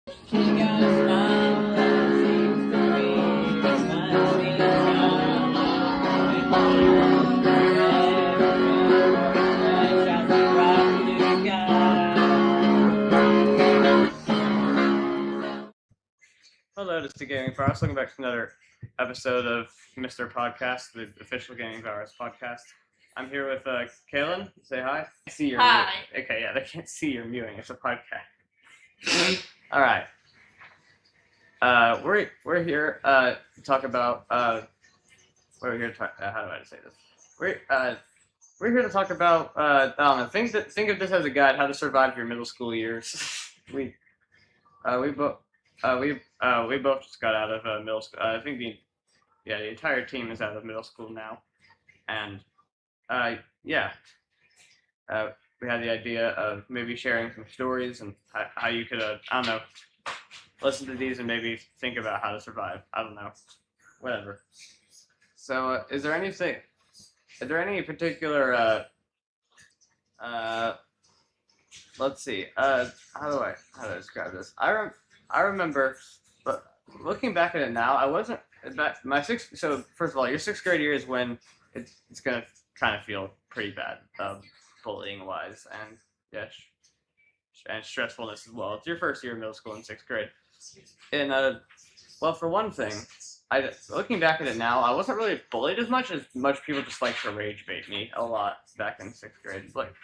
She got a smile that seems to me reminds me of time when she was there, shining bright blue sky. Hello, this is the Gaming Virus. Welcome back to another episode of Mr. Podcast, the official Gaming Virus podcast. I'm here with Kaylin. Say hi. See your Hi. Okay, yeah, they can't see your mewing. It's a podcast. All right. We're here to talk about we're here to talk. How do I say this? We're here to talk about I don't know. Think of this as a guide how to survive your middle school years. we we both we both just got out of middle school. I think the entire team is out of middle school now, and uh, yeah, uh, we had the idea of maybe sharing some stories and how you could I don't know, listen to these and maybe think about how to survive. I don't know, whatever. So, is there any particular, uh, let's see, how do I describe this? I remember, but looking back at it now, I wasn't, my sixth, so first of all, your sixth grade year is when it's gonna kind of feel pretty bad, bullying wise, and yeah, and stressfulness as well. It's your first year of middle school in sixth grade. And, well, for one thing, looking back at it now, I wasn't really bullied as much people just like to rage bait me a lot back in sixth grade. It's like,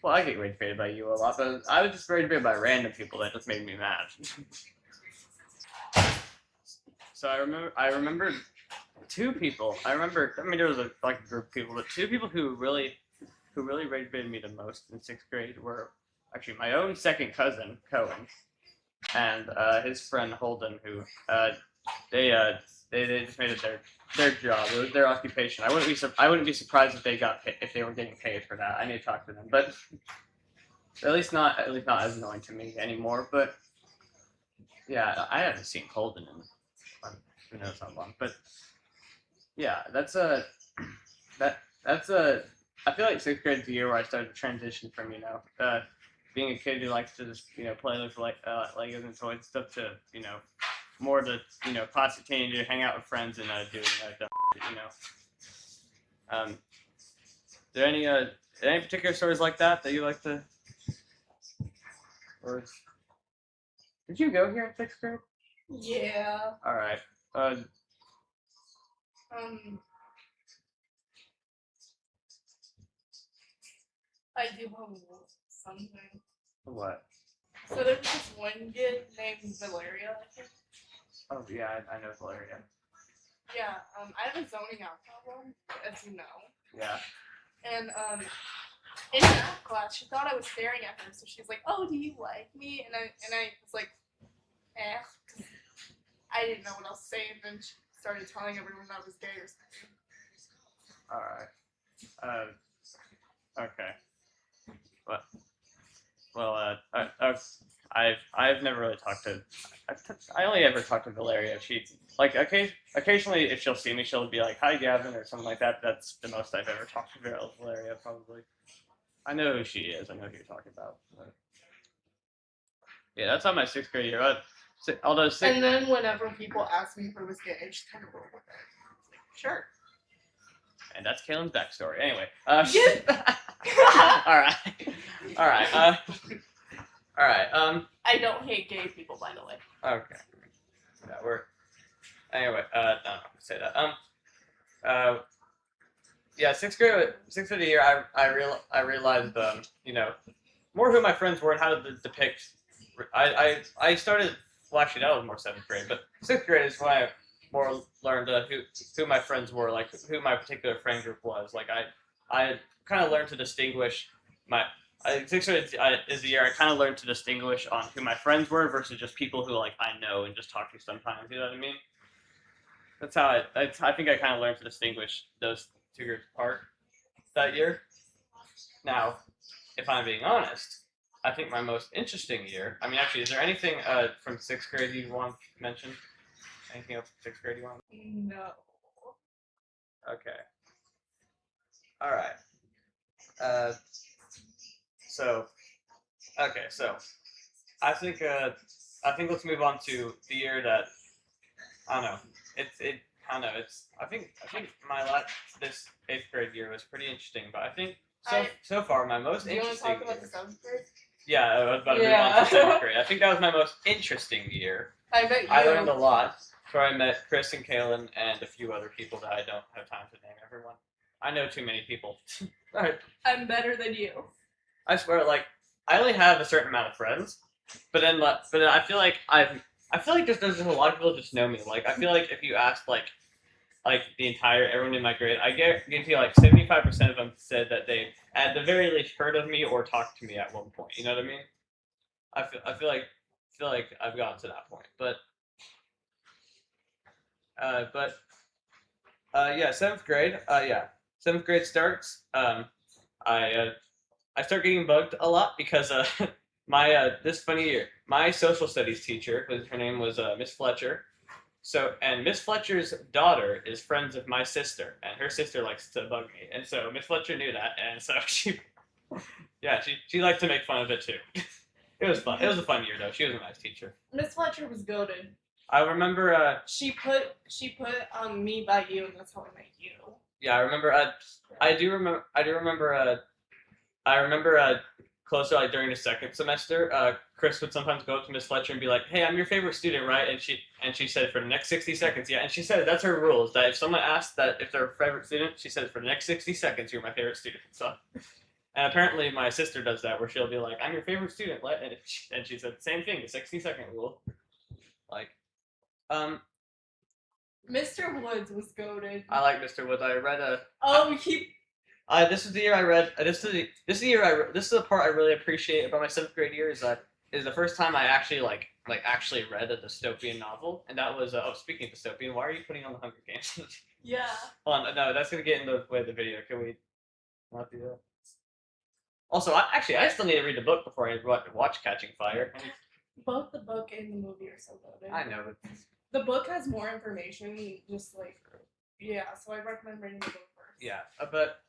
well, I get rage baited by you a lot, but I was just rage baited by random people that just made me mad. So I remember two people. I mean, there was like a group of people, but two people who really rage baited me the most in sixth grade were actually my own second cousin Cohen and his friend Holden, who they uh, they just made it their job. It was their occupation. I wouldn't be surprised if if they were getting paid for that. I need to talk to them, but at least not as annoying to me anymore. But yeah, I haven't seen Holden in who knows how long. But yeah, that's a I feel like sixth grade is the year where I started to transition from being a kid who likes to just play with Legos and toys and stuff to more to classic teenager, hang out with friends and doing dumb shit, Um, any particular stories like that you like to? Or did you go here in sixth grade? Yeah. All right. Um, I do have something. What? So there was this one kid named Valeria, I think. Oh yeah, I know Valeria. Yeah. I have a zoning out problem, as you know. Yeah. And in math class, she thought I was staring at her, so she's like, "Oh, do you like me?" And I was like, "Eh," because I didn't know what else to say. And then she started telling everyone I was gay or something. All right. Okay. Well, I've never really talked to. I only ever talked to Valeria. She like occasionally if she'll see me, she'll be like, "Hi, Gavin," or something like that. That's the most I've ever talked to Valeria. Probably. I know who she is. I know who you're talking about. But yeah, that's on my sixth grade year. Although And then whenever people ask me if I was gay, I just kind of roll with it. Like, sure. And that's Kaylin's backstory. Anyway. All right. All right. All right. I don't hate gay people, by the way. Okay. Yeah, we're. Anyway. No, I'm not gonna say that. Yeah, sixth grade of the year, I realized, more who my friends were and how to depict. I started. Well, actually, that was more seventh grade, but sixth grade is when I more learned who my friends were, like who my particular friend group was. Like I kind of learned to distinguish my. Sixth grade is the year I kind of learned to distinguish on who my friends were versus just people who like I know and just talk to sometimes. You know what I mean? That's how I think I kind of learned to distinguish those two groups apart that year. Now, if I'm being honest, I think my most interesting year. I mean, actually, is there anything from sixth grade you want to mention? Anything else from sixth grade you want? No. Okay. All right. Uh, so, okay, so I think I think let's move on to the year that I don't know. I don't know. I think my last this 8th grade year was pretty interesting, but I think so far my most Do you want to interesting talk about year. the 7th grade? Yeah, I was about to move on to 7th grade. I think that was my most interesting year. I bet you. I learned a lot. So I met Chris and Kaylin and a few other people that I don't have time to name everyone. I know too many people. Alright. I'm better than you. I swear, like, I only have a certain amount of friends, but then I feel like there's just a lot of people that just know me. Like, I feel like if you asked like the entire everyone in my grade, I guarantee like 75% of them said that they at the very least heard of me or talked to me at one point. You know what I mean? I feel like I've gotten to that point, but yeah, 7th grade. Yeah, 7th grade starts. I start getting bugged a lot because my this funny year, my social studies teacher, her name was Miss Fletcher. So and Miss Fletcher's daughter is friends with my sister, and her sister likes to bug me, and so Miss Fletcher knew that, and so she liked to make fun of it too. It was fun. It was a fun year though. She was a nice teacher. Miss Fletcher was goaded. I remember. She put me by you, and that's how I met you. Yeah, I remember. I do remember. I remember closer, like during the second semester, Chris would sometimes go up to Miss Fletcher and be like, "Hey, I'm your favorite student, right?" And she said for the next 60 seconds, yeah. And she said that's her rule is that if someone asks that if they're a favorite student, she says for the next 60 seconds you're my favorite student. So, and apparently my sister does that where she'll be like, "I'm your favorite student," and she said the same thing, the 60-second rule. Like, Mr. Woods was goaded. I like Mr. Woods. I read a. Oh, he. This is the year I read. This is the year This is the part I really appreciate about my 7th grade year is that is the first time I actually actually read a dystopian novel, and that was speaking of dystopian, why are you putting on the Hunger Games? Yeah. Hold on, no, that's gonna get in the way of the video. Can we not do that? Also, I still need to read the book before I watch Catching Fire. Both the book and the movie are so goaded. I know, but The book has more information, just like so I recommend reading the book first. yeah, but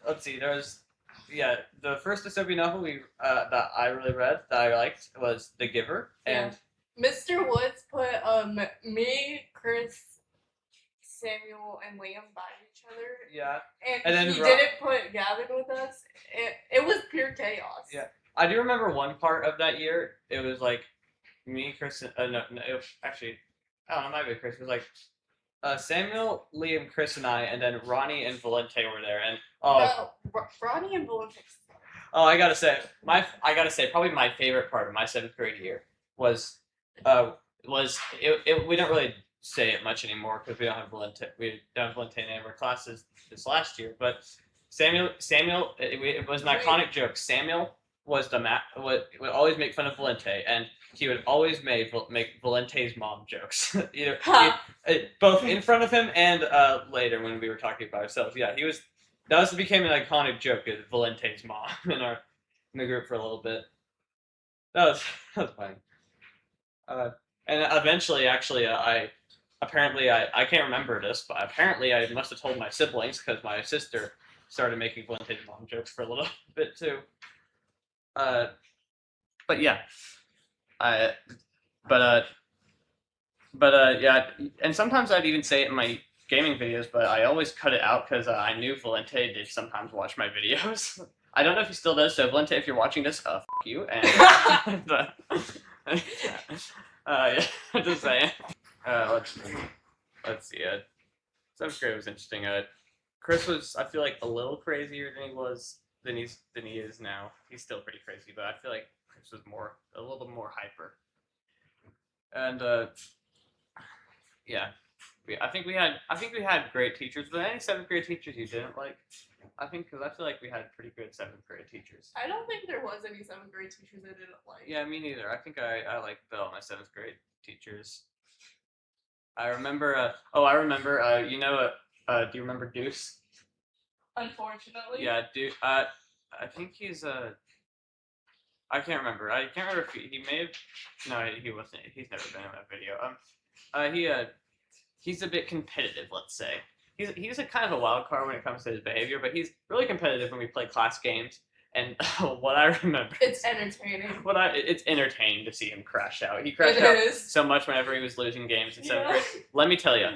let's see. The first dystopian novel that I really read that I liked was The Giver, and Mr. Woods put me, Chris, Samuel, and Liam by each other. Yeah, and then he didn't put Gavin with us. It was pure chaos. Yeah, I do remember one part of that year. It was like me, Chris. No, it was actually, I don't know, it might be Chris. It was like Samuel, Liam, Chris, and I, and then Ronnie and Valente were there, and Ronnie and Valente. Oh, I gotta say, probably my favorite part of my 7th grade year was we don't really say it much anymore because we don't have Valente in any of our classes this last year, but Samuel, it was an iconic joke. Samuel was would always make fun of Valente, and he would always make Valente's mom jokes, both in front of him and later when we were talking about ourselves. Yeah, that became an iconic joke. Is Valente's mom in the group for a little bit. That was fun. And eventually, actually, I can't remember this, but apparently I must have told my siblings because my sister started making Valente's mom jokes for a little bit too. But yeah, yeah, and sometimes I'd even say it in my gaming videos, but I always cut it out because I knew Valente did sometimes watch my videos. I don't know if he still does, so Valente, if you're watching this, fuck you, and yeah, just saying. Let's see. 7th grade was interesting. Chris was, I feel like, a little crazier than he is now. He's still pretty crazy, but I feel like Chris was a little bit more hyper. And yeah, I think we had great teachers. But any 7th grade teachers you didn't like? I think because I feel like we had pretty good 7th grade teachers. I don't think there was any 7th grade teachers I didn't like. Yeah, me neither. I think I liked all my 7th grade teachers. I remember. You know, do you remember Deuce? Unfortunately. Yeah, Deuce. I think he's I can't remember. I can't remember if he may have. No, he wasn't. He's never been in that video. He's a bit competitive, let's say. He's a kind of a wild card when it comes to his behavior, but he's really competitive when we play class games. And what I remember, It's entertaining. it's entertaining to see him crash out. He It crashed out is. so much whenever he was losing games in seventh Yeah. grade. Let me tell you,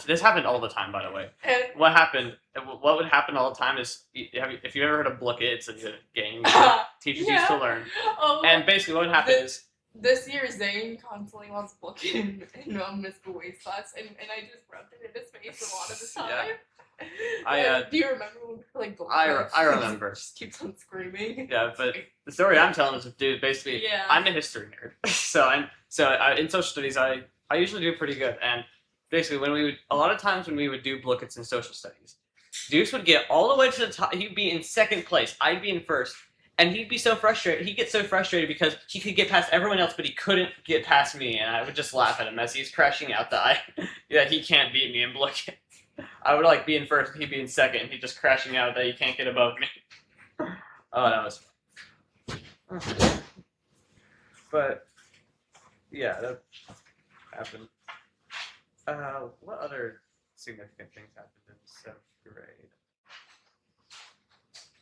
this happened all the time, by the way. And What would happen all the time is, if you've ever heard of Book It, it's a good game teaches you to learn. And basically what would happen is, this year Zane constantly wants booking in Miss Bouet's class, and I just rubbed it in his face a lot of the time. Yeah. Do you remember when we were like gold I remember. Just keeps on screaming. Yeah, but the story I'm telling is, dude, basically, Yeah. I'm a history nerd, so in social studies I usually do pretty good, and basically a lot of times when we would do bookets in social studies, Deuce would get all the way to the top. He'd be in second place. I'd be in first. And he'd be so frustrated. He'd get so frustrated because he could get past everyone else, but he couldn't get past me. And I would just laugh at him as he's crashing out that he can't beat me in Blick. I would be in first, he'd be in second, and he'd just crashing out that he can't get above me. Oh, that was fun. But yeah, that happened. What other significant things happened in seventh grade?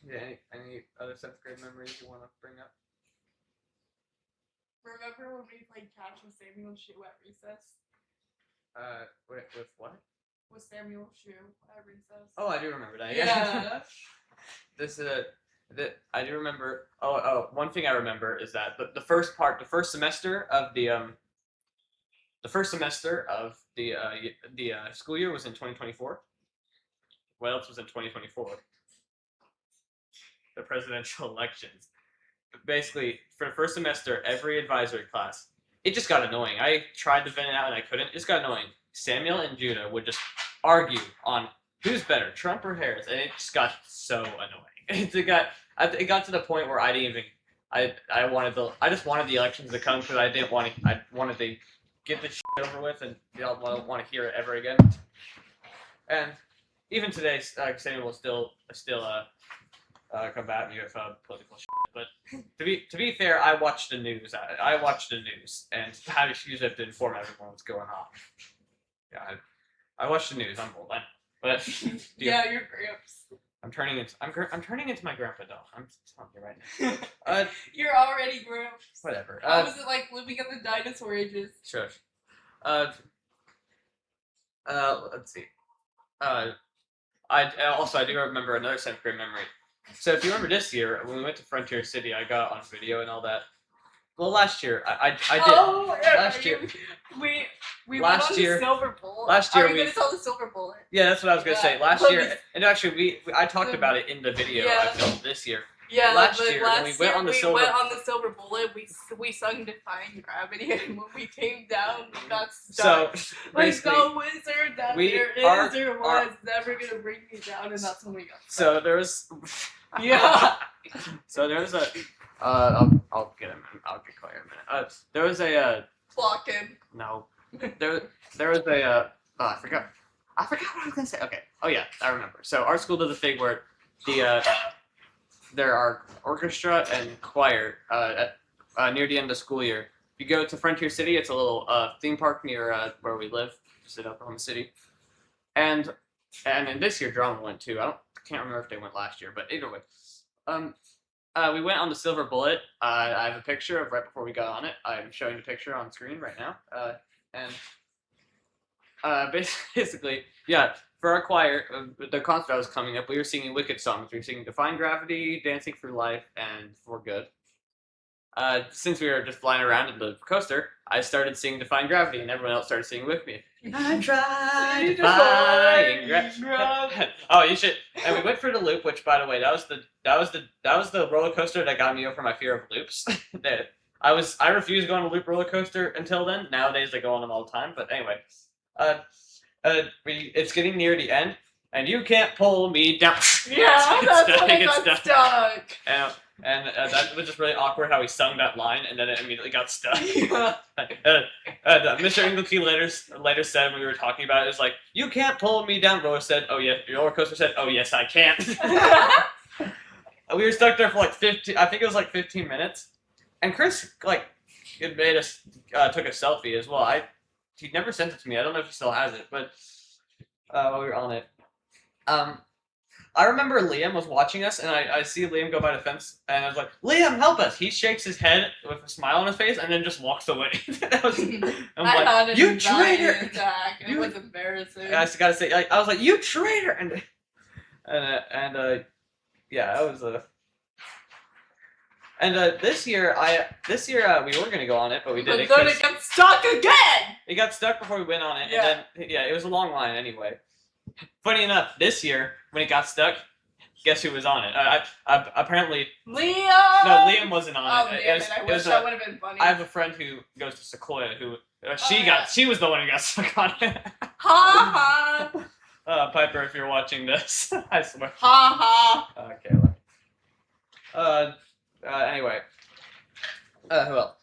Yeah, any other seventh grade memories you want to bring up? Remember when we played catch with Samuel Shoe at recess? With what? With Samuel Shoe at recess. Oh, I do remember that. Yeah. I do remember. One thing I remember is that the first semester of the school year was in 2024. What else was in 2024? The presidential elections. Basically, for the first semester, every advisory class, it just got annoying. I tried to vent it out and I couldn't. It just got annoying. Samuel and Judah would just argue on who's better, Trump or Harris, and it just got so annoying. It got to the point where I just wanted the elections to come because I wanted to get this shit over with and don't want to hear it ever again. And even today, Samuel will still combat me with political shit. But to be fair, I watch the news. I watch the news, and I just use it to inform everyone what's going on. Yeah, I watch the news. I'm old, I know. But yeah, you're gramps. I'm turning into my grandpa doll. I'm telling you right now. You're already gramps. Whatever. How was it like living in the dinosaur ages? Shush. Let's see. I do remember another seventh grade memory. So if you remember this year, when we went to Frontier City, I got on video and all that. Well, last year, I did. Oh, yeah, last year. We Last went on year- the Silver Bullet. last year Are you we- going to tell the Silver Bullet? Yeah, that's what I was going to say. Last year, and actually, I talked about it in the video I Yeah. filmed this year. Yeah, Last but year, when we went on the Silver- went on the Silver Bullet. We sung Defying Gravity, and when we came down, we got stuck. So, Like basically, no wizard that we there is are- or was never gonna bring me down, and that's when we got stuck. so there was... Yeah. So there was a... I'll get him. I'll get Claire in a minute. There was a... Clock him. No. There was a... oh, I forgot what I was going to say. Okay. Oh, yeah. I remember. So our school does a thing where there are orchestra and choir near the end of the school year. If you go to Frontier City, it's a little theme park near where we live, just in Oklahoma City. And in this year, drama went too. I can't remember if they went last year, but either way. We went on the Silver Bullet. I have a picture of right before we got on it. I'm showing the picture on screen right now. Basically, yeah, for our choir, the concert I was coming up, we were singing Wicked songs. We were singing Defying Gravity, Dancing Through Life, and For Good. Since we were just flying around in the coaster, I started singing Defying Gravity, and everyone else started singing with me. I tried defying gravity. Oh, you should. And we went for the loop, which, by the way, that was the roller coaster that got me over my fear of loops. I refused going on a loop roller coaster until then. Nowadays, I go on them all the time. But anyway, it's getting near the end, and you can't pull me down. Yeah, that's when I got stuck. And that was just really awkward how he sung that line, and then it immediately got stuck. Yeah. Mr. Engelke later said when we were talking about it, it was like, you can't pull me down. Roller said, oh yeah. Roller coaster said, oh yes, I can. We were stuck there for like 15. I think it was like 15 minutes. And Chris it made us took a selfie as well. He never sent it to me. I don't know if he still has it, but while we were on it, I remember Liam was watching us, and I see Liam go by the fence, and I was like, "Liam, help us!" He shakes his head with a smile on his face, and then just walks away. That was, I'm I like, had an "You anxiety traitor!" attack. It You- was embarrassing. I just gotta say, I was like, "You traitor!" And yeah, that was a. And this year, we were gonna go on it, but we But didn't. then 'Cause it got stuck again! it got stuck before we went on it, Yeah. and then it was a long line anyway. Funny enough, this year when it got stuck, guess who was on it? Apparently Liam! no, Liam wasn't on Oh, it. damn it, I wish that would have been funny. I have a friend who goes to Sequoia who yeah. she was the one who got stuck on it. Ha ha! Piper, if you're watching this, I swear. Ha ha! Okay. Anyway. Who else?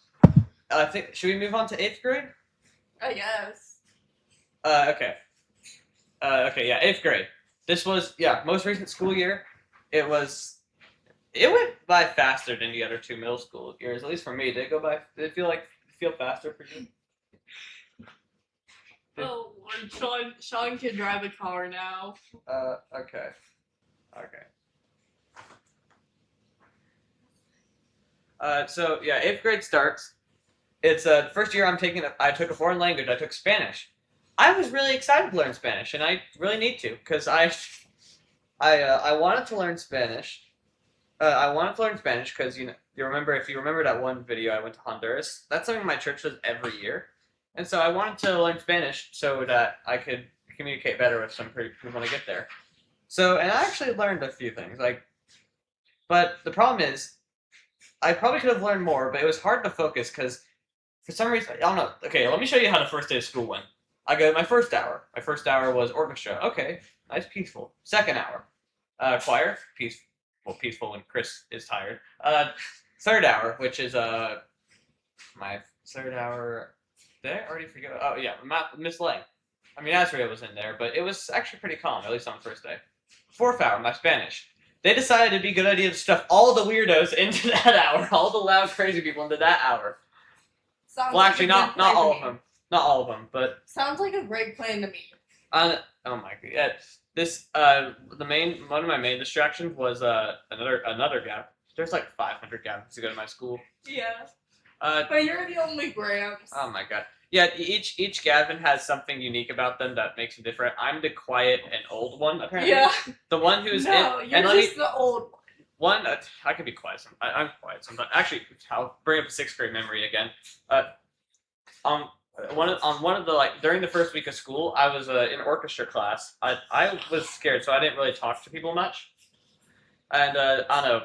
I think should we move on to 8th grade? Yes. Okay. Okay, yeah, 8th grade. This was most recent school year. It went by faster than the other 2 middle school years, at least for me. Did it go by? Did it feel faster for you? Oh, Lord, Sean can drive a car now. Okay. So yeah, 8th grade starts. It's the first year I took a foreign language. I took Spanish. I was really excited to learn Spanish, and I really need to because I wanted to learn Spanish. I wanted to learn Spanish because if you remember that one video I went to Honduras. That's something my church does every year, and so I wanted to learn Spanish so that I could communicate better with some people when I get there. So, and I actually learned a few things, but the problem is, I probably could have learned more, but it was hard to focus because for some reason, I don't know. Okay, let me show you how the first day of school went. I go my first hour. My first hour was orchestra. Okay, nice, peaceful. Second hour, choir, peaceful when Chris is tired. Third hour, which is my third hour. Did I already forget? Oh yeah, Miss Lang. I mean, Azria was in there, but it was actually pretty calm, at least on the first day. Fourth hour, my Spanish. They decided it'd be a good idea to stuff all the weirdos into that hour, all the loud, crazy people into that hour. Sounds Well, like actually, a good not plan all to of me. them. Not all of them, but Sounds like a great plan to me. oh my god, yeah. This one of my main distractions was another gap. There's like 500 gaps to go to my school. Yeah. Uh, But you're the only Gramps. oh my god. Yeah, each Gavin has something unique about them that makes them different. I'm the quiet and old one, apparently. Yeah. The one who's No, in. you're And just the old one. I can be quiet. I'm quiet sometimes. Actually, I'll bring up a 6th grade memory again. On one of the during the first week of school, I was in orchestra class. I was scared, so I didn't really talk to people much. And I don't know.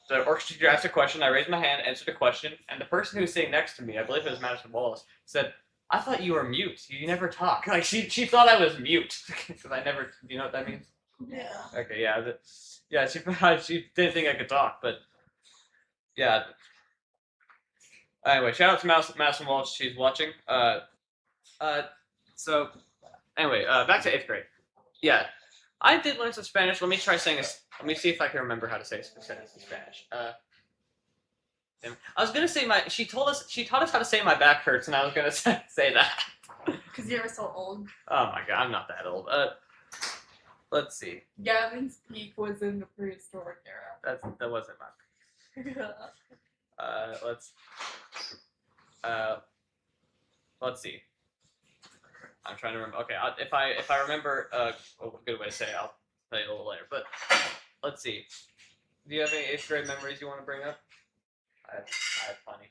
The orchestra teacher asked a question. I raised my hand, answered the question, and the person who was sitting next to me, I believe it was Madison Wallace, said, "I thought you were mute. You never talk." Like she thought I was mute because I never. Do you know what that means? Yeah. Okay, yeah. She didn't think I could talk, but yeah. Anyway, shout out to Madison Wallace. She's watching. So anyway, back to 8th grade. Yeah, I did learn some Spanish. Let me try saying this. Let me see if I can remember how to say a sentence in Spanish. I was gonna say she taught us how to say my back hurts, and I was gonna say that. Because you're so old. Oh my god, I'm not that old. Let's see. Gavin's peak was in the prehistoric era. That wasn't my. Let's see. I'm trying to remember. Okay, if I remember a good way to say it, I'll tell you a little later. But let's see. Do you have any 8th grade memories you want to bring up? I have plenty.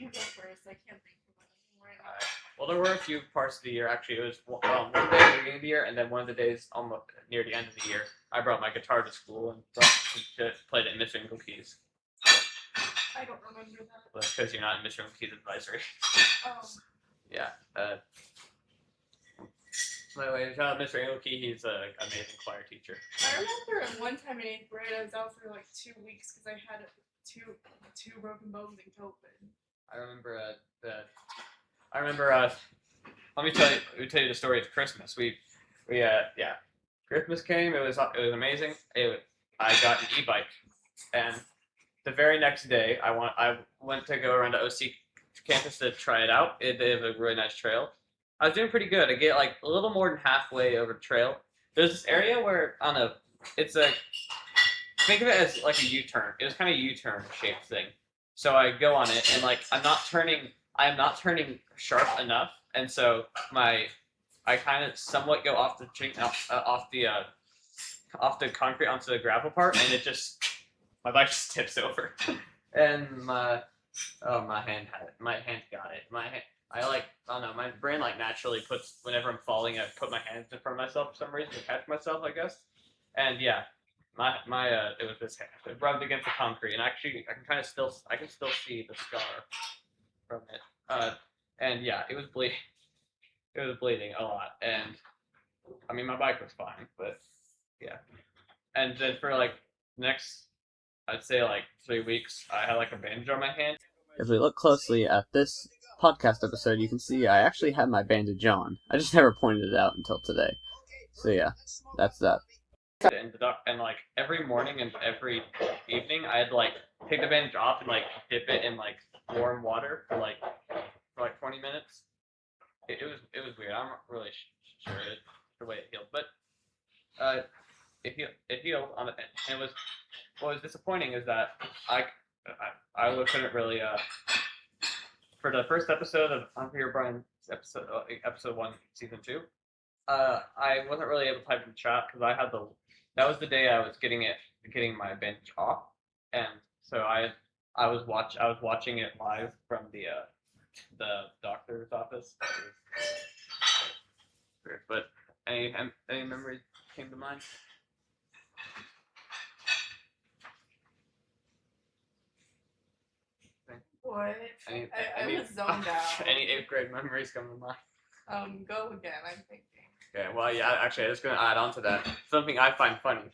You go first. I can't think of anything right now. Well, there were a few parts of the year. Actually, it was one day at the beginning of the year, and then one of the days almost near the end of the year. I brought my guitar to school and played it in Mr. Ingle Keys. I don't remember that. Well, that's because you're not in Mr. Ingle Keys advisory. Yeah. Anyway, shout out Mr. Ingle Key. He's an amazing choir teacher. I remember one time in 8th grade, I was out for like 2 weeks because I had two broken bones in COVID. I remember. Let me tell you the story of Christmas. Christmas came. It was amazing. I got an e-bike, and the very next day, I went to go around to OC campus to try it out. They have a really nice trail. I was doing pretty good. I get like a little more than halfway over the trail. There's this area where I don't know. It's a think of it as like a U-turn. It was kind of a U-turn shaped thing. So I go on it and like I'm not turning sharp enough, and so I kind of somewhat go off the off the concrete onto the gravel part, and it just my bike just tips over, and my hand got it. I don't know, my brain like naturally puts whenever I'm falling, I put my hands in front of myself for some reason to catch myself, I guess. And yeah, my it was this hand. It rubbed against the concrete, and actually I can still see the scar from it. And yeah, it was bleeding a lot, and I mean my bike was fine, but yeah. And then for like next, I'd say like 3 weeks, I had like a bandage on my hand. If we look closely at this podcast episode, you can see I actually had my bandage on. I just never pointed it out until today. So yeah, that's that. And like every morning and every evening, I'd like take the bandage off and like dip it in like warm water for like 20 minutes. It was weird. I'm not really sure the way it healed, but it healed on it. And it was what was disappointing is that I couldn't really for the first episode of Unfair Brian episode 1 season 2. I wasn't really able to type in chat because that was the day I was getting my bandage off, and so I was watching it live from the doctor's office. Weird, but any memories came to mind? What? I was zoned out. Any 8th grade memories come to mind? Go again. I'm thinking. Okay, well, yeah, actually, I was going to add on to that. Something I find funny,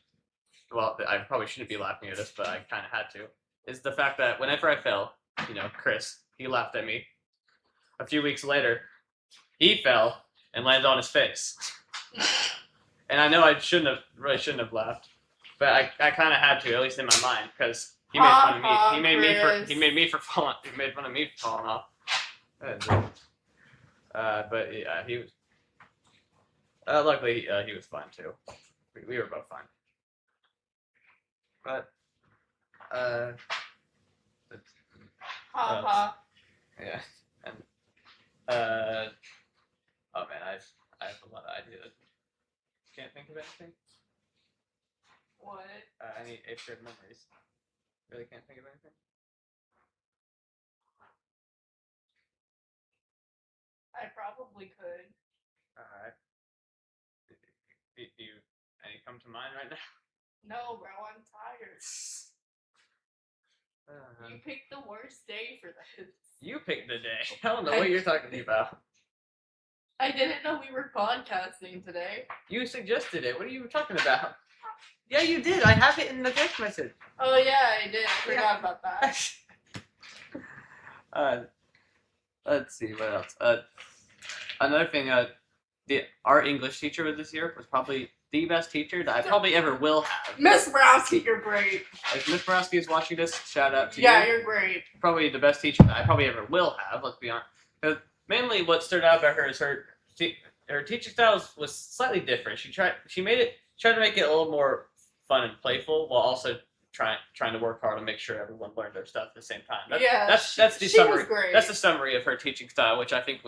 well, I probably shouldn't be laughing at this, but I kind of had to, is the fact that whenever I fell, Chris, he laughed at me. A few weeks later, he fell and landed on his face. And I know I really shouldn't have laughed, but I kind of had to, at least in my mind, because he made fun of me. He made me for falling. He made fun of me for falling off. But yeah, he was. Luckily, he was fine too. We were both fine. But yeah, and oh man, I have a lot of ideas. Can't think of anything. What? Any 8th grade memories? Really can't think of anything. I probably could. Alright. Do you any come to mind right now? No, bro, I'm tired. You picked the worst day for this. You picked the day. I don't know what you're talking about. I didn't know we were podcasting today. You suggested it. What are you talking about? Yeah, you did. I have it in the text message. Oh yeah, I did. I forgot about that. Let's see what else. Another thing. Our English teacher this year was probably the best teacher that I probably ever will have. Miss Browski, you're great. If Miss Browski is watching this, shout out to you. Yeah, you're great. Probably the best teacher that I probably ever will have. Let's be honest. Because mainly what stood out about her is her teaching style was slightly different. She tried to make it a little more fun and playful while also trying to work hard to make sure everyone learned their stuff at the same time. That's the summary. Was great. That's the summary of her teaching style, which I think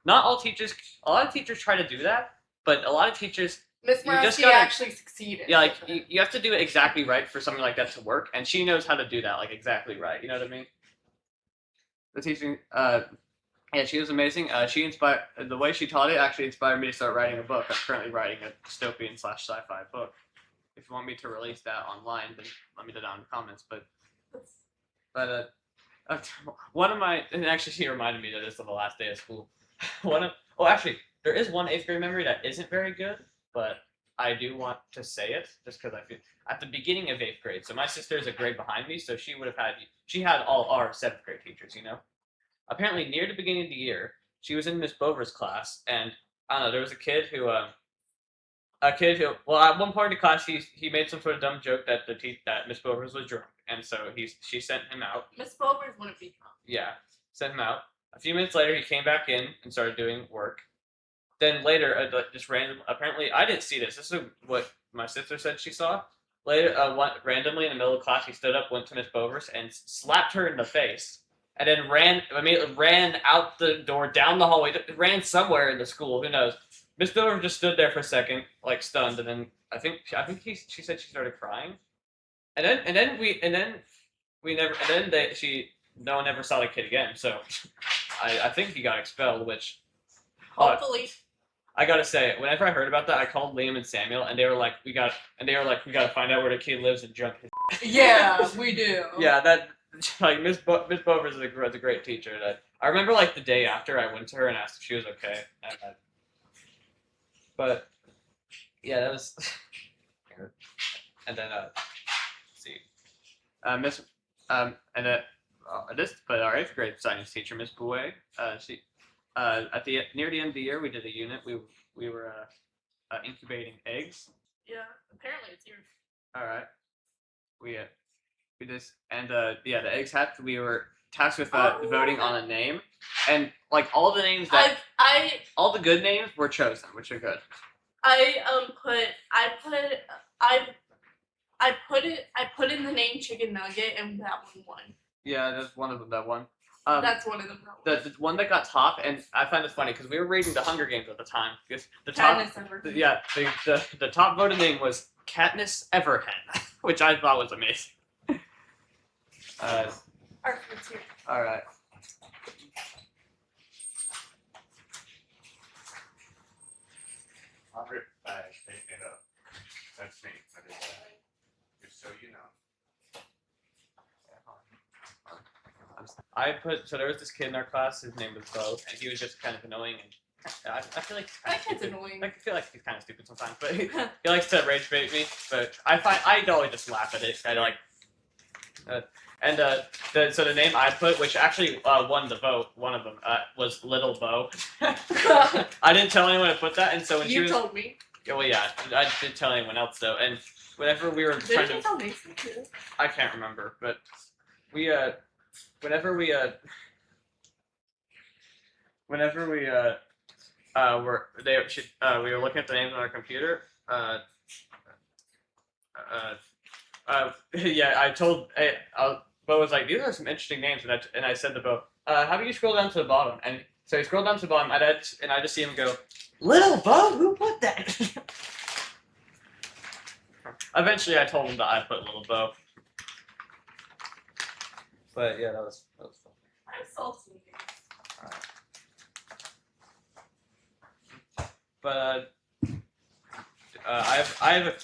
not all teachers. A lot of teachers try to do that, but a lot of teachers. Miss Browski actually succeeded. Yeah, like you have to do it exactly right for something like that to work, and she knows how to do that like exactly right. You know what I mean? The teaching. Yeah, she was amazing. She inspired the way she taught it. Actually, inspired me to start writing a book. I'm currently writing a dystopian/sci-fi book. If you want me to release that online, then let me know down in the comments. But one of my, and actually she reminded me of this on the last day of school. Actually, there is one 8th grade memory that isn't very good, but I do want to say it just because I feel at the beginning of 8th grade. So my sister is a grade behind me, so she had all our 7th grade teachers, Apparently, near the beginning of the year, she was in Miss Bover's class, and I don't know, there was a kid who, well, at one point in the class, he made some sort of dumb joke that that Miss Bovers was drunk, and so she sent him out. Miss Bovers wouldn't be drunk. Yeah, sent him out, A few minutes later, he came back in and started doing work. Then later, just random. Apparently, I didn't see this. This is what my sister said she saw. Later, randomly in the middle of class, he stood up, went to Miss Bovers, and slapped her in the face, and then ran out the door, down the hallway, ran somewhere in the school. Who knows? Miss Bovers just stood there for a second, like stunned, and then she said she started crying, and then we never, and then no one ever saw the kid again. So I think he got expelled, which. Hopefully. I gotta say, whenever I heard about that, I called Liam and Samuel, and they were like, we gotta find out where the kid lives and jump his. Yeah, we do. Yeah, that like Miss Bovers is a great teacher. That I remember like the day after I went to her and asked if she was okay. But yeah, that was. And then let's see, Miss and but our 8th grade science teacher, Miss Bouet, she. Near the end of the year, we did a unit. We were incubating eggs. Yeah, apparently it's yours. All right. We just the eggs hatched. We were tasked with voting on a name, and like all the names that all the good names were chosen, which are good. I put in the name Chicken Nugget, and that one won. Yeah, that's one of them. That one. That's one of them. The one that got top, and I find this funny because we were reading the Hunger Games at the time. Because the Katniss top, Everdeen. the top voted name was Katniss Everhen, which I thought was amazing. Our food's here. All right. I'll rip bag, take it up. That's me. That is just so you know. There was this kid in our class. His name was Bo, and he was just kind of annoying. And I feel like he's kind of That kid's stupid. annoying. I feel like he's kind of stupid sometimes, but he likes to rage bait me. But I always just laugh at it. I like. So the name I put, which actually won the vote, one of them was Little Bo. I didn't tell anyone to put that, and so when she was. You told me. Well, yeah, I didn't tell anyone else though. And whenever we were trying Didn't you to, tell Mason too? I can't remember, but we whenever we we were looking at the names on our computer. Yeah, I told Bo was like, these are some interesting names, and I said to Bo, how about you scroll down to the bottom? And so he scrolled down to the bottom, and I just see him go, Little Bo, who put that? Eventually, I told him that I put Little Bo. But yeah, that was fun. I'm salty. But I have a.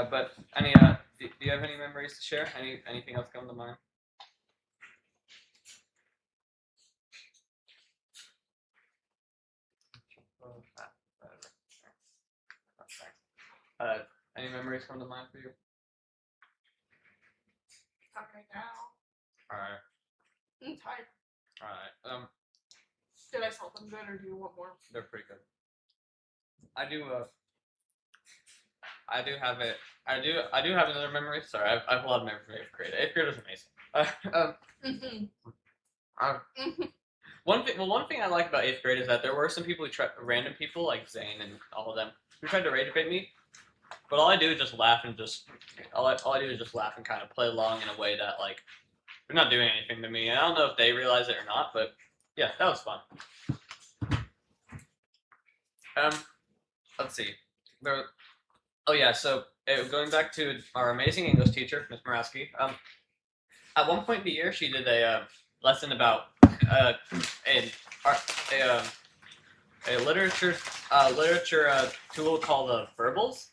But any do you have any memories to share? Anything else come to mind? Any memories come to mind for you? Not right now. All right. I'm tired. All right. Did I salt them good, or do you want more? They're pretty good. I do have another memory. Sorry, I have a lot of memories from 8th grade. 8th grade was amazing. One thing I like about 8th grade is that there were some people random people like Zane and all of them who tried to rage bait me. But all I do is just laugh and kind of play along in a way that like they're not doing anything to me. And I don't know if they realize it or not, but yeah, that was fun. Let's see. So going back to our amazing English teacher, Miss Morawski. At one point in the year, she did a lesson about a literature tool called verbals.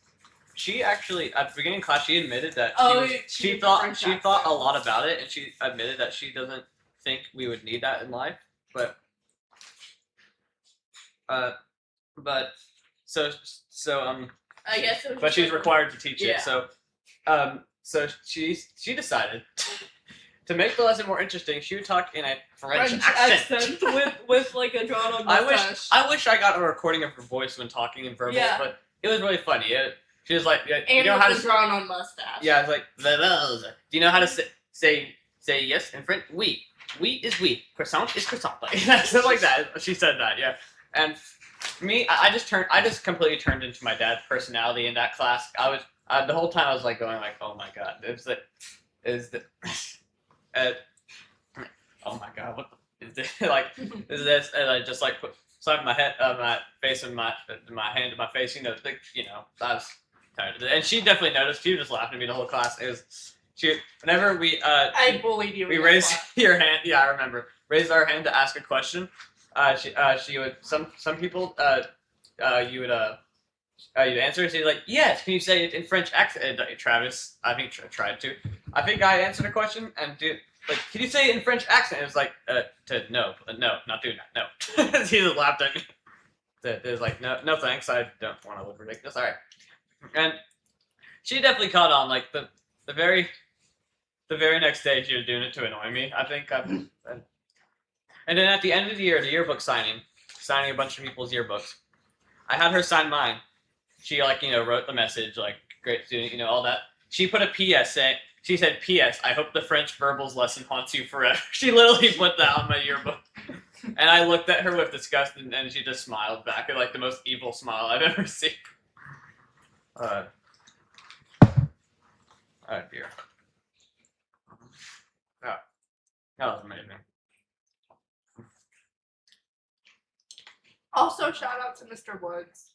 She actually, at the beginning of class, she admitted that she thought a lot about it, and she admitted that she doesn't think we would need that in life. But I guess. But she's required to teach it. So she decided to make the lesson more interesting. She would talk in a French accent with like a drawn on mustache. I wish I got a recording of her voice when talking in verbals, but it was really funny. She was like, yeah, you And know with how the to drawn on mustache. yeah, it's like do you know how to say yes in French? Oui. Oui is oui. Croissant is croissant. Like something like that. She said that, yeah. And me, I just completely turned into my dad's personality in that class. I was the whole time I was like going like, oh my god, is the uh, oh my god, what the, is this like is this? And I just like slapped my head, my face, and my hand to my face. I was tired. And she definitely noticed. She was just laughing at me the whole class. It was whenever I bullied you. we in that raised class. your hand. Yeah, I remember. Raised our hand to ask a question. She would some people you'd answer. She'd like, yes. Can you say it in French accent? Travis, I think tried to. I think I answered a question and like, can you say it in French accent? It was like, no, not doing that. No. He just laughed at me. It was like, no, thanks. I don't want to look ridiculous. All right. And she definitely caught on. Like the very next day, she was doing it to annoy me. I think. And then at the end of the year, the yearbook signing a bunch of people's yearbooks. I had her sign mine. She wrote the message like, great student, all that. She put a PS saying. She said, P.S. I hope the French verbals lesson haunts you forever. She literally put that on my yearbook. And I looked at her with disgust, and she just smiled back, like the most evil smile I've ever seen. Oh dear. Yeah, that was amazing. Also, shout out to Mr. Woods.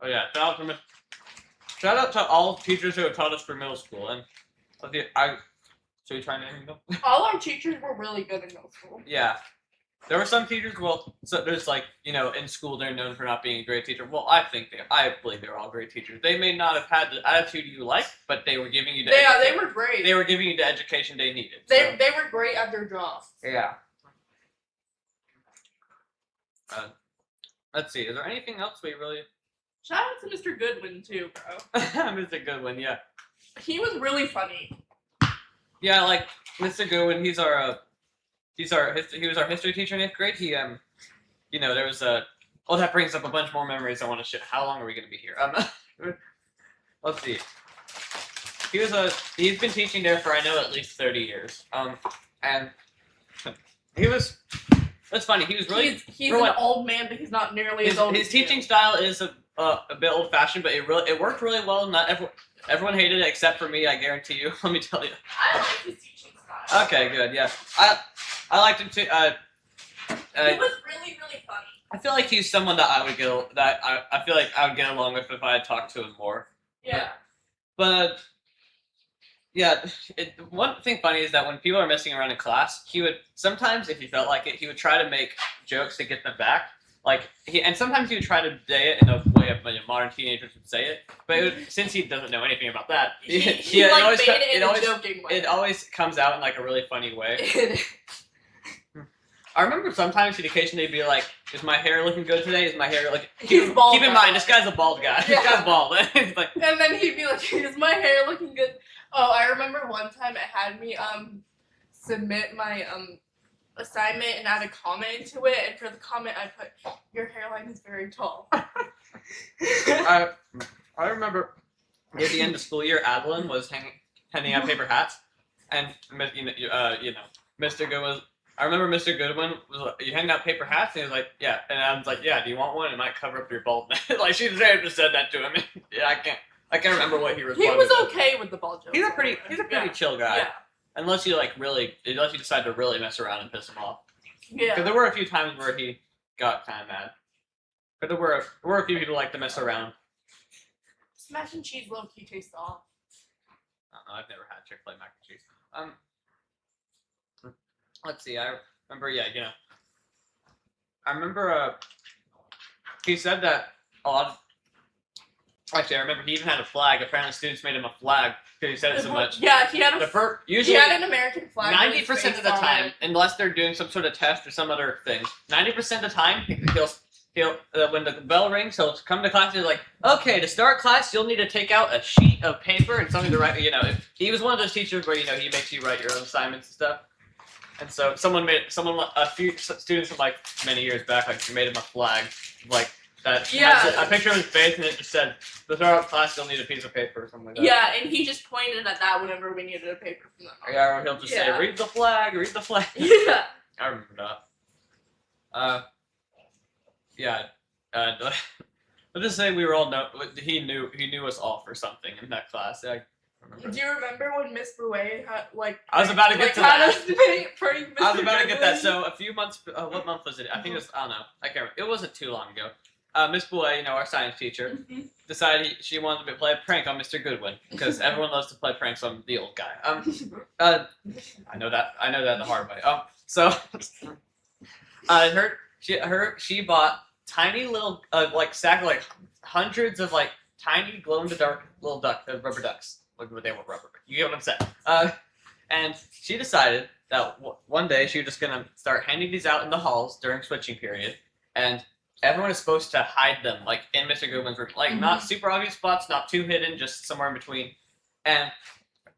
Oh yeah, shout out to all teachers who have taught us for middle school. And so you trying to anything? All our teachers were really good in middle school. Yeah. There were some teachers, so there's like, in school they're known for not being a great teacher. Well, I believe they're all great teachers. They may not have had the attitude you like, but they were giving you they were great. They were giving you the education they needed. They were great at their jobs. Yeah. Let's see. Is there anything else we really? Shout out to Mr. Goodwin too, bro. Mr. Goodwin, yeah. He was really funny. Yeah, like Mr. Goodwin, he was our history teacher in 8th grade. He there was that brings up a bunch more memories I want to share. How long are we gonna be here? Let's see. He's been teaching there for I know at least 30 years. And that's funny. He was really he's an old man, but he's not nearly as old. His teaching style is a bit old fashioned, but it worked really well. Not everyone hated it except for me. I guarantee you. Let me tell you. I like his teaching style. Okay, good. Yeah, I liked him too. He was really, really funny. I feel like he's someone that I feel like I would get along with if I had talked to him more. Yeah. But yeah, one thing funny is that when people are messing around in class, he would sometimes, if he felt like it, he would try to make jokes to get them back. And sometimes he would try to say it in a way of modern teenagers would say it. But since he doesn't know anything about that, He like made it in a joking way. It always comes out in like a really funny way. I remember sometimes he'd occasionally be like, "Is my hair looking good today? Is my hair looking?" He's bald. Keep in mind, this guy's a bald guy. Yeah. This guy's bald. It's like, and then he'd be like, "Is my hair looking good?" Oh, I remember one time it had me submit my assignment and add a comment to it, and for the comment I put, "Your hairline is very tall." I remember at the end of school year, Adeline was handing out paper hats, and Mr. Goodwin. I remember Mr. Goodwin was like, "You handing out paper hats?" And he was like, "Yeah." And I was like, "Yeah. Do you want one? It might cover up your baldness." Like she just said that to him. Yeah, I can't remember what he responded. He was with. okay with the bald jokes. He's a pretty chill guy. Yeah. Unless you decide to really mess around and piss him off. Yeah. Because there were a few times where he got kind of mad. But there were a few people like to mess around. Smash and cheese low key tastes off. I don't know. I've never had Chick-fil-A mac and cheese. Let's see. I remember. Yeah. I remember. He said that a lot of. Actually, I remember he even had a flag. Apparently, students made him a flag because he said it so much. Yeah, he had usually he had an American flag. 90% of the time, unless they're doing some sort of test or some other thing, 90% of the time he'll when the bell rings, he'll come to class and he's like, "Okay, to start class, you'll need to take out a sheet of paper and something to write." He was one of those teachers where he makes you write your own assignments and stuff. And so a few students from many years back made him a flag, like that Yeah. has a picture of his face, and it just said, "The throw out class still need a piece of paper," or something like that. Yeah, and he just pointed at that whenever we needed a paper from them. Yeah, or he'll just say, Yeah. "Read the flag, read the flag." Yeah. I remember that. Yeah. Let's just say we were all he knew us all for something in that class. I remember. Do you remember when Miss Bouet had like? I was about to get to had that. us prank Mr. I was about to get that. Goodwin? So a few months. What month was it? I think it was. I don't know. I can't remember. It wasn't too long ago. Miss Bouet, our science teacher, Mhm. decided she wanted to play a prank on Mr. Goodwin because everyone loves to play pranks on the old guy. I know that the hard way. So, she bought tiny little hundreds of tiny glow in the dark little rubber ducks. Like they were rubber. You get what I'm saying? And she decided that one day she was just gonna start handing these out in the halls during switching period, and everyone is supposed to hide them in Mr. Goodwin's room, not super obvious spots, not too hidden, just somewhere in between. And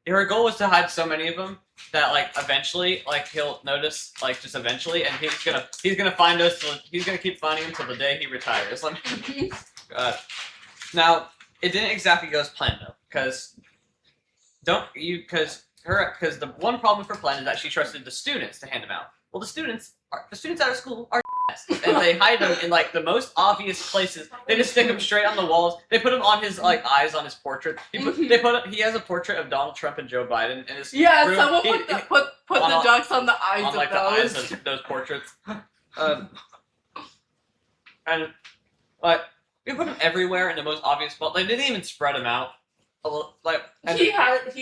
her goal was to hide so many of them that eventually he'll notice just eventually, and he's gonna find us. He's gonna keep finding them till the day he retires. Now it didn't exactly go as planned though, because the one problem with her plan is that she trusted the students to hand them out. Well, the students out of school are and they hide them in the most obvious places. They just stick them straight on the walls. They put them on his eyes on his portrait. He has a portrait of Donald Trump and Joe Biden in his Yeah, room. someone put the ducks on the eyes on of the those. eyes of those portraits. And we put them everywhere in the most obvious spot. They didn't even spread them out. He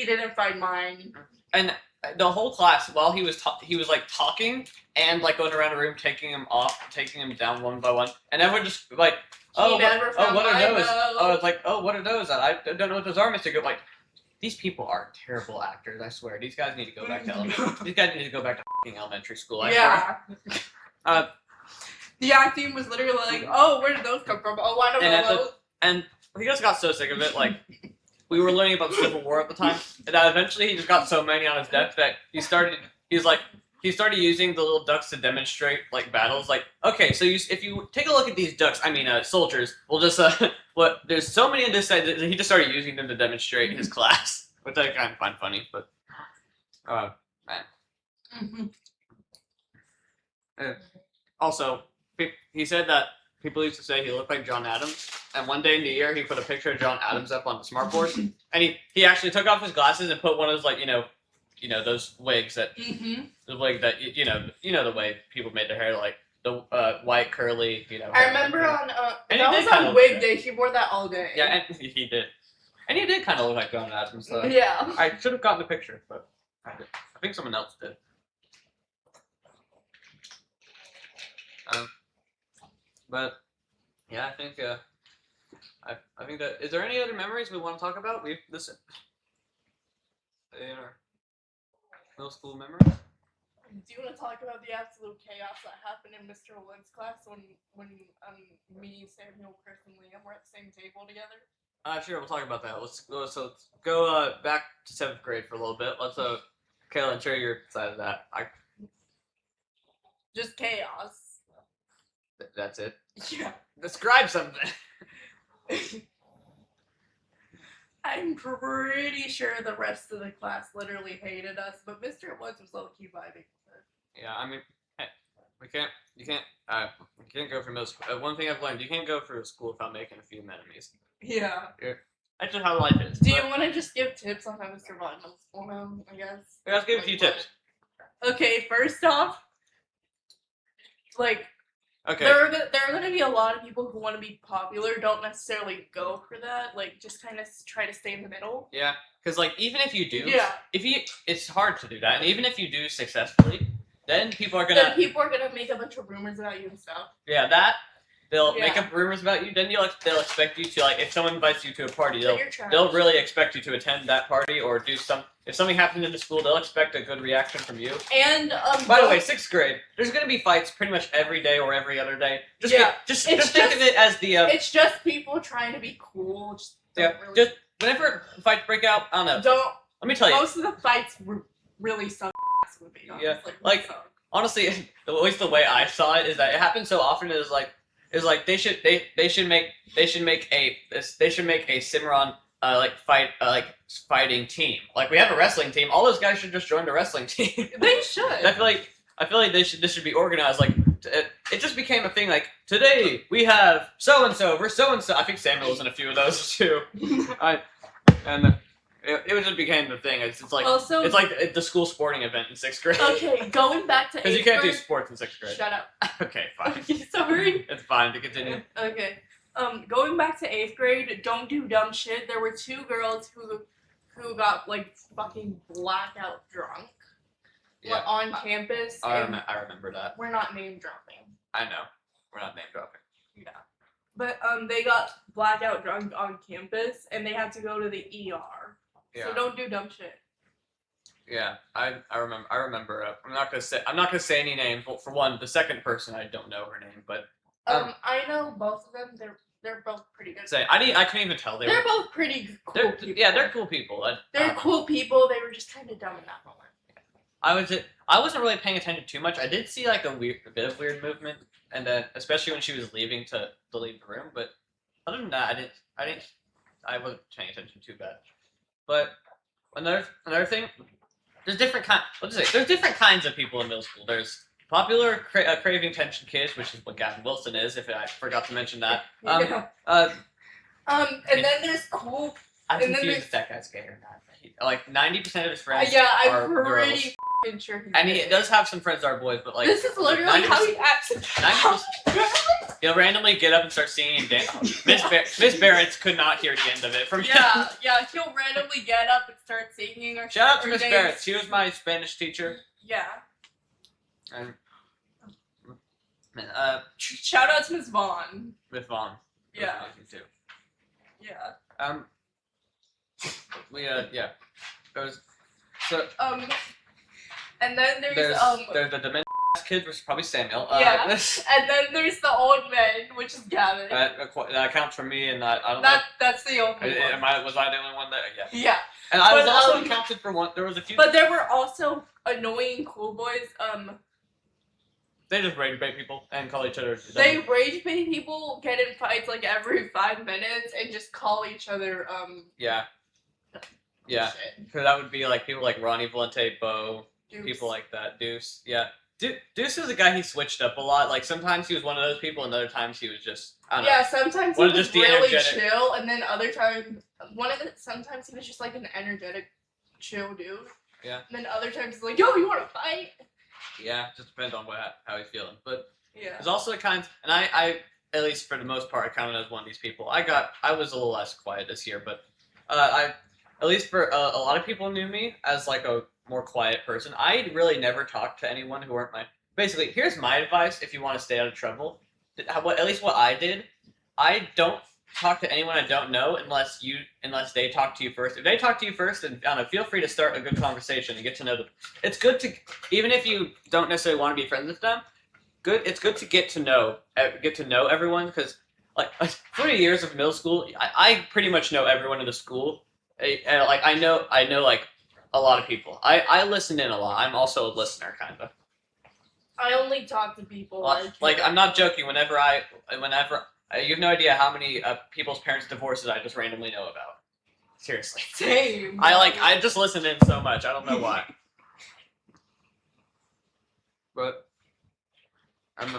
didn't find mine. And the whole class, while he was talking and going around the room, taking them down one by one, and everyone just what are those? What are those? I don't know what those are, Mr. Good. These people are terrible actors. I swear. These guys need to go back to elementary school. I swear. The acting was literally where did those come from? Oh, I don't know those. And he just got so sick of it. We were learning about the Civil War at the time, and that eventually he just got so many on his desk that he started using the little ducks to demonstrate battles. Okay, so if you take a look at these ducks, soldiers, we'll just there's so many in this side that he just started using them to demonstrate his class, which I kind of find funny, but man. Also, he said that people used to say he looked like John Adams, and one day in the year he put a picture of John Adams up on the smartboard, and he actually took off his glasses and put one of those those wigs that the wig that the way people made their hair the white curly I remember on And that he was did kinda on look wig good. day. He wore that all day. Yeah, and he did, and he did kind of look like John Adams. So Yeah. I should have gotten the picture, but I think someone else did. But yeah, I think that is there any other memories we want to talk about? In our middle school memories. Do you want to talk about the absolute chaos that happened in Mr. Wood's class when me, Samuel, Chris, and Liam were at the same table together? Sure, we'll talk about that. Let's go back to 7th grade for a little bit. Let's Kaylin, share your side of that. Just chaos. That's it. Yeah. Describe something. I'm pretty sure the rest of the class literally hated us, but Mr. Woods was low-key vibing with it. Yeah, hey, you can't go for middle school. One thing I've learned, you can't go for a school without making a few enemies. Yeah. That's just how life is. Do you want to just give tips on how to survive middle school now, I guess? Yeah, let's give a few tips. Okay, first off, Okay. there are going to be a lot of people who want to be popular, don't necessarily go for that, just kind of try to stay in the middle. Yeah, because even if you do, Yeah. it's hard to do that, and even if you do successfully, then people are gonna make a bunch of rumors about you and stuff. Yeah, they'll make up rumors about you. Then they'll expect you to if someone invites you to a party, they'll really expect you to attend that party or do some. If something happens in the school, they'll expect a good reaction from you. And by the way, 6th grade, there's gonna be fights pretty much every day or every other day. Just think of it as the. It's just people trying to be cool. Just whenever fights break out, I don't know. Let me tell you. Most of the fights really suck. Would be honest. Yeah, honestly, at least the way I saw it is that it happened so often. It is like they should make a Cimarron fighting team. Like we have a wrestling team. All those guys should just join the wrestling team. They should. I feel like this should be organized. Like it just became a thing. Like today we have so and so versus so and so. I think Samuel was in a few of those too. It just became the thing. It's like Also, it's like the school sporting event in 6th grade. okay, going back to 8th Because you can't do grade. sports in 6th grade. Shut up. Okay, fine. Okay, sorry. It's fine to continue. Okay. Going back to 8th grade, don't do dumb shit. There were 2 girls who got like fucking blackout drunk on campus. I and remember that. we're not name dropping. I know. We're not name dropping. Yeah. But they got blackout drunk on campus and they had to go to the ER. Yeah. So don't do dumb shit. Yeah. I remember. I'm not gonna say any names. Well, for one, the second person I don't know her name, but I know both of them. They're both pretty good. I couldn't even tell they They're were. both pretty cool people. Yeah, they're cool people. They're cool people. They were just kind of dumb in that moment. I wasn't really paying attention too much. I did see like a bit of weird movement, and then especially when she was leaving to leave the room. But other than that, I wasn't paying attention too bad. But another thing, there's different There's different kinds of people in middle school. There's popular craving attention kids, which is what Gavin Wilson is. If I forgot to mention that. And then there's cool. I'm And then confused there's- if that guy's gay or not. Like 90% of his friends Yeah, are I'm girls. pretty f***ing sure. And he does have some friends that are boys, but like This is literally how he acts. 90%. He'll randomly get up and start singing and dance. Miss Barrett's could not hear the end of it from him. Yeah, he'll randomly get up and start singing or Shout out to or Miss dance. Barrett. She was my Spanish teacher. Yeah. And Shout out to Miss Vaughn. Miss Vaughn. was Yeah. amazing too. Yeah. Yeah. There's And then there's there's the demented kid, which is probably Samuel. Yeah. This, and then there's the old man, which is Gavin. that counts for me, and I don't know. That's the only one. Was I the only one that? Yeah. Yeah. And I was But, also counted for one. There was a few. But there were also annoying cool boys. They just rage bait people and call each other. They rage bait people, get in fights like every 5 minutes, and just call each other Yeah. Yeah. shit. Because that would be like people like Ronnie Valente, Bo, Dukes. people like that. Deuce. Yeah. Deuce was a guy he switched up a lot. Like sometimes he was one of those people, and other times he was just I don't know. Yeah, sometimes he One of was just the really energetic- chill, and then other times sometimes he was just like an energetic, chill dude. Yeah. And then other times he's like, "Yo, you want to fight?" Yeah, just depends on how he's feeling. But Yeah. there's also the kinds, and I at least for the most part, I counted as one of these people. I was a little less quiet this year, but at least for a lot of people knew me as like a more quiet person. I really never talked to anyone who weren't my. Basically, here's my advice if you want to stay out of trouble. At least what I did, I don't talk to anyone I don't know unless they talk to you first. If they talk to you first, then feel free to start a good conversation and get to know them. It's good to, even if you don't necessarily want to be friends with them, it's good to get to know everyone, because like 3 years of middle school, I pretty much know everyone in the school. Like I know like a lot of people. I listen in a lot. I'm also a listener, kind of. I only talk to people Like I'm not joking. Whenever you have no idea how many people's parents' divorces I just randomly know about. Seriously. Same. I just listen in so much. I don't know why. But I'm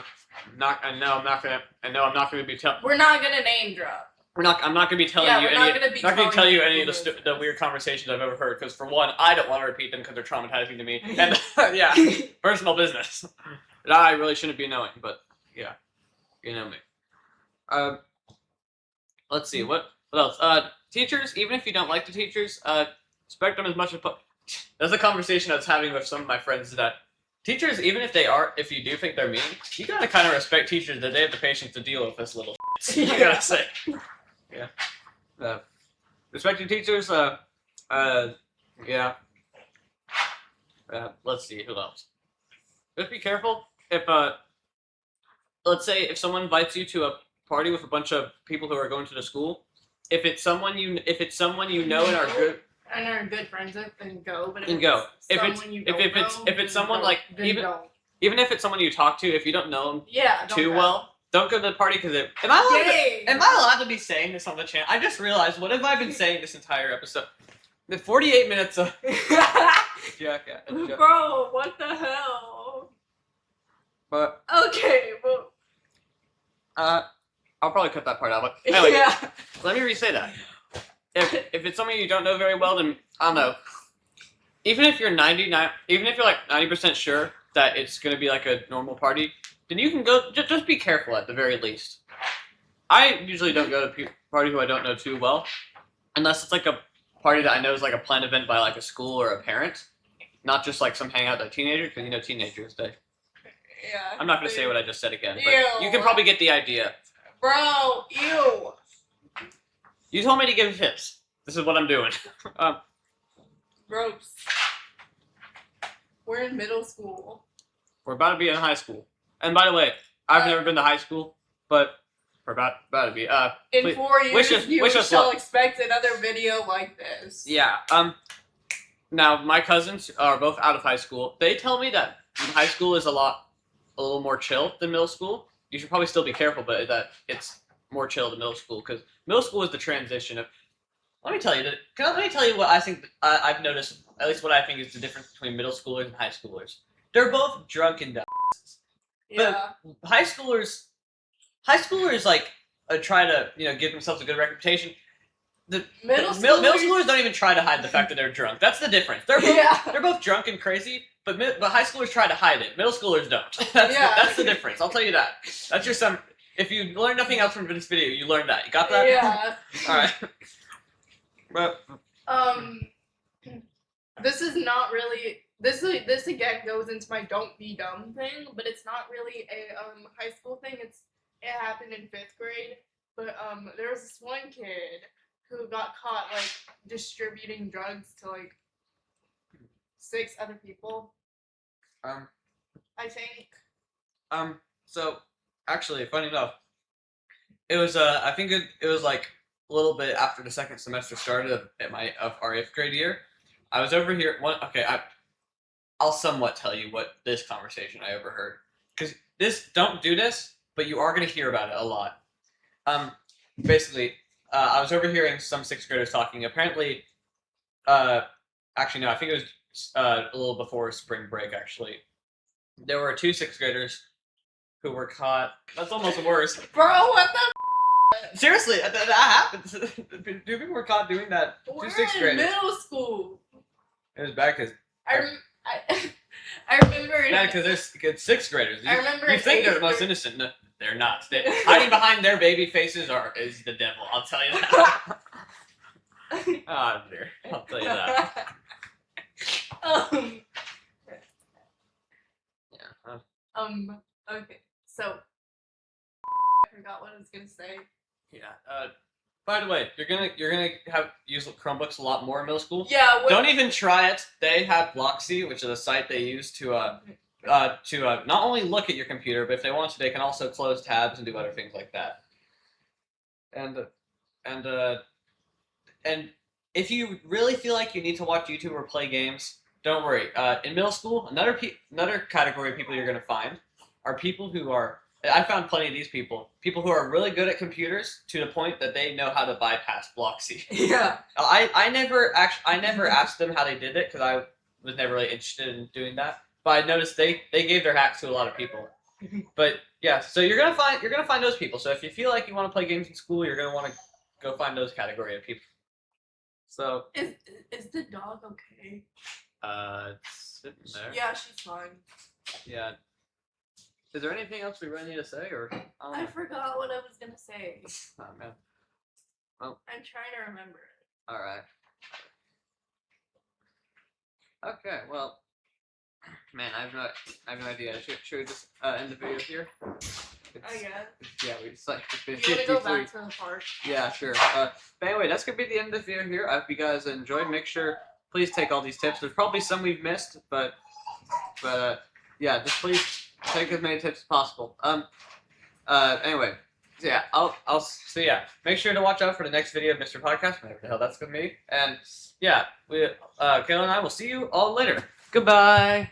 not gonna be telling. We're not gonna name drop. I'm not gonna be telling Yeah, you we're any. not gonna be Not gonna telling tell you you any of who the weird conversations I've ever heard. Because for one, I don't want to repeat them because they're traumatizing to me. And yeah, personal business that I really shouldn't be knowing. But yeah, you know me. Let's see what else. Teachers, even if you don't like the teachers, respect them as much as. That's a conversation I was having with some of my friends that teachers, even if you do think they're mean, you gotta kind of respect teachers that they have the patience to deal with this little. Shit, I gotta say. Yeah. Respecting teachers. Yeah. Let's see who else. Just be careful if let's say if someone invites you to a party with a bunch of people who are going to the school, if it's someone you know and are good. And are good friends with, then go. But Then go. If it's someone like even if it's someone you talk to, if you don't know them don't too go. well, don't go to the party because am I allowed Dang. am I allowed to be saying this on the channel? I just realized, what have I been saying this entire episode? The 48 minutes of Jack. Bro, what the hell? But Okay, well. I'll probably cut that part out. But anyway, Yeah. let me re-say that. If it's something you don't know very well, then I don't know. Even if you're like 90% sure that it's gonna be like a normal party, then you can go. Just be careful at the very least. I usually don't go to party who I don't know too well, unless it's like a party that I know is like a planned event by like a school or a parent, not just like some hangout that teenagers, because you know teenagers. Yeah. I'm not gonna say what I just said again, but Ew. you can probably get the idea. Bro, ew. You told me to give tips. This is what I'm doing. Gross. We're in middle school. We're about to be in high school, and by the way, I've never been to high school, but we're about to be. In please- 4 years, wish us shall luck. expect another video like this. Yeah. Now my cousins are both out of high school. They tell me that high school is a little more chill than middle school. You should probably still be careful, but that it's more chill than middle school, because middle school is the transition of. Let me tell you what I think I've noticed. At least what I think is the difference between middle schoolers and high schoolers. They're both drunk and dumb. Yeah. High schoolers like try to give themselves a good reputation. Middle Middle schoolers. schoolers don't even try to hide the fact that they're drunk. That's the difference. They're both drunk and crazy, but high schoolers try to hide it. Middle schoolers don't. That's the difference. I'll tell you that. That's your sum. If you learn nothing else from this video, you learned that. You got that? Yeah. All right. But This is not really. This again goes into my don't be dumb thing, but it's not really a high school thing. It happened in 5th grade, but there was this one kid who got caught like distributing drugs to like 6 other people. I think. So actually, funny enough, it was I think it was like a little bit after the second semester started of our 8th grade year. I was over here. I'll somewhat tell you what this conversation I overheard, because don't do this, but you are gonna hear about it a lot. Basically, I was overhearing some 6th graders talking. Apparently, actually no, I think it was a little before spring break. Actually, there were 2 6th graders who were caught. That's almost worse. Bro, what the? Seriously, that happens. 2 people were caught doing that. 2 We're 6th in graders. middle school. It was bad because I remember. they're 6th graders. I remember You in think they're the 8th most grade- innocent? No, they're not. Hiding behind their baby faces is the devil. I'll tell you that. Oh dear, I'll tell you that. Yeah. Okay. So I forgot what I was gonna say. Yeah. By the way, you're gonna use Chromebooks a lot more in middle school. Yeah. Don't even try it. They have Bloxy, which is a site they use to not only look at your computer, but if they want to, they can also close tabs and do other things like that. And if you really feel like you need to watch YouTube or play games, don't worry. In middle school, another category of people you're gonna find are people who are. I found plenty of these people who are really good at computers to the point that they know how to bypass Bloxy. Yeah. I never asked them how they did it because I was never really interested in doing that. But I noticed they gave their hacks to a lot of people. But yeah, so you're gonna find those people. So if you feel like you want to play games in school, you're gonna want to go find those category of people. So Is the dog okay? it's sitting there. Yeah, she's fine. Yeah. Is there anything else we really need to say, or? I forgot what I was gonna say. Oh man. I'm trying to remember it. All right. Okay. Well, man, I have no idea. Should we just end the video here? I guess. Yeah, it's like it's been You wanna go 53. back to the park? Yeah, sure. But anyway, that's gonna be the end of the video here. I hope you guys enjoyed. Make sure, please take all these tips. There's probably some we've missed, but yeah, just please take as many tips as possible. Anyway, so yeah, make sure to watch out for the next video of Mr. Podcast, whatever the hell that's gonna be. And yeah, Kayla and I will see you all later. Goodbye.